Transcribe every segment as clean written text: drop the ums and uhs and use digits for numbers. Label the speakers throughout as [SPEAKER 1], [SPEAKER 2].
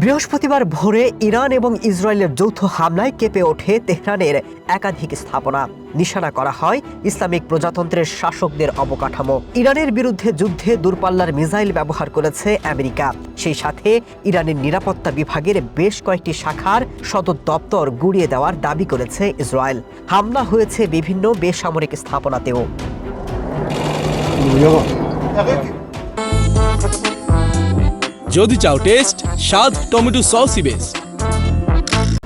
[SPEAKER 1] বৃহস্পতিবার ভোরে ইরান এবং ইসরায়েলের যৌথ হামলায় কেঁপে ওঠে তেহরানের একাধিক স্থাপনা। নিশানা করা হয় ইসলামিক প্রজাতন্ত্রের শাসকদের অবকাঠামো। ইরানের বিরুদ্ধে যুদ্ধে দূরপাল্লার মিসাইল ব্যবহার করেছে আমেরিকা। সেই সাথে ইরানের নিরাপত্তা বিভাগের বেশ কয়েকটি শাখার সদর দপ্তর গুঁড়িয়ে দেওয়ার দাবি করেছে ইসরায়েল। হামলা হয়েছে বিভিন্ন বেসামরিক স্থাপনাতেও।
[SPEAKER 2] যদি চাও টেস্ট, স্বাদ টমেটো সসই বেস্ট।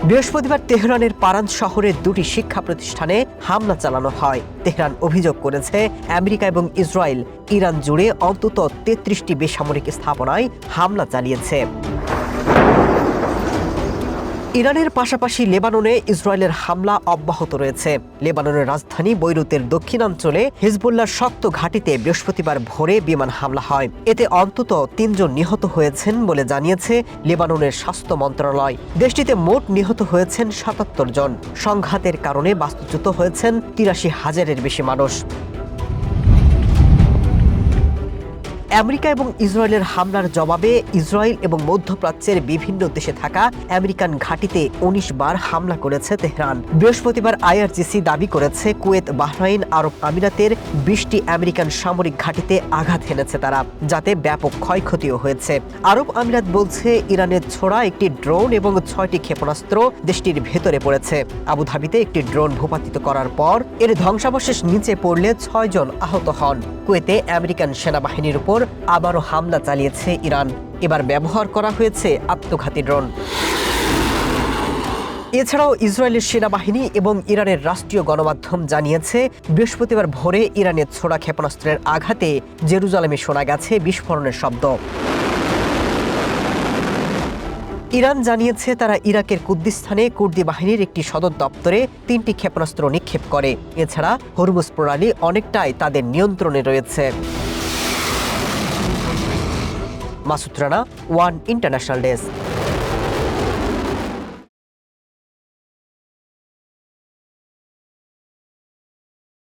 [SPEAKER 1] বৃহস্পতিবার তেহরানের পারান শহরের দুটি শিক্ষা প্রতিষ্ঠানে হামলা চালানো হয়। তেহরান অভিযোগ করেছে আমেরিকা এবং ইসরায়েল ইরান জুড়ে অন্তত ৩৩টি বেসামরিক স্থাপনায় হামলা চালিয়েছে। ইরানের পাশাপাশি লেবাননে ইসরায়েলের হামলা অব্যাহত রয়েছে। লেবাননের রাজধানী বৈরুতের দক্ষিণাঞ্চলে হিজবুল্লাহর শক্ত ঘাঁটিতে বৃহস্পতিবার ভোরে বিমান হামলা হয়। এতে অন্তত ৩ জন নিহত হয়েছেন বলে জানিয়েছে লেবাননের স্বাস্থ্য মন্ত্রণালয়। দেশটিতে মোট নিহত হয়েছেন ৭৭ জন। সংঘাতের কারণে বাস্তুচ্যুত হয়েছেন ৮৩,০০০-এর বেশি মানুষ। আমেরিকা এবং ইসরায়েলের হামলার জবাবে ইসরায়েল এবং মধ্যপ্রাচ্যের বিভিন্ন দেশে থাকা আমেরিকান ঘাঁটিতে ১৯ বার হামলা করেছে তেহরান। বৃহস্পতিবার আইআরজিসি দাবি করেছে কুয়েত, বাহরাইন, আরব আমিরাতের ২০টি আমেরিকান সামরিক ঘাঁটিতে আঘাত হেনেছে তারা, যাতে ব্যাপক ক্ষয়ক্ষতিও হয়েছে। আরব আমিরাত বলছে ইরানের ছোড়া একটি ড্রোন এবং ৬টি ক্ষেপণাস্ত্র দেশটির ভেতরে পড়েছে। আবুধাবিতে একটি ড্রোন ভূপাতিত করার পর এর ধ্বংসাবশেষ নিচে পড়লে ৬ জন আহত হন। কুয়েতে আমেরিকান সেনাবাহিনীর উপর আবারও হামলা চালিয়েছে ইরান। এবার ব্যবহার করা হয়েছে আত্মঘাতী ড্রোন। এছাড়াও ইসরায়েলের সেনাবাহিনী এবং ইরানের রাষ্ট্রীয় গণমাধ্যম জানিয়েছে বৃহস্পতিবার ভোরে ইরানের ছোড়া ক্ষেপণাস্ত্রের আঘাতে জেরুজালেমে শোনা গেছে বিস্ফোরণের শব্দ। ইরান জানিয়েছে তারা ইরাকের কুর্দিস্তানে কুর্দি বাহিনীর একটি সদর দপ্তরে ৩টি ক্ষেপণাস্ত্র নিক্ষেপ করে। এছাড়া হরমুজ প্রণালী অনেকটাই তাদের নিয়ন্ত্রণে রয়েছে। Masud Rana, one international desk.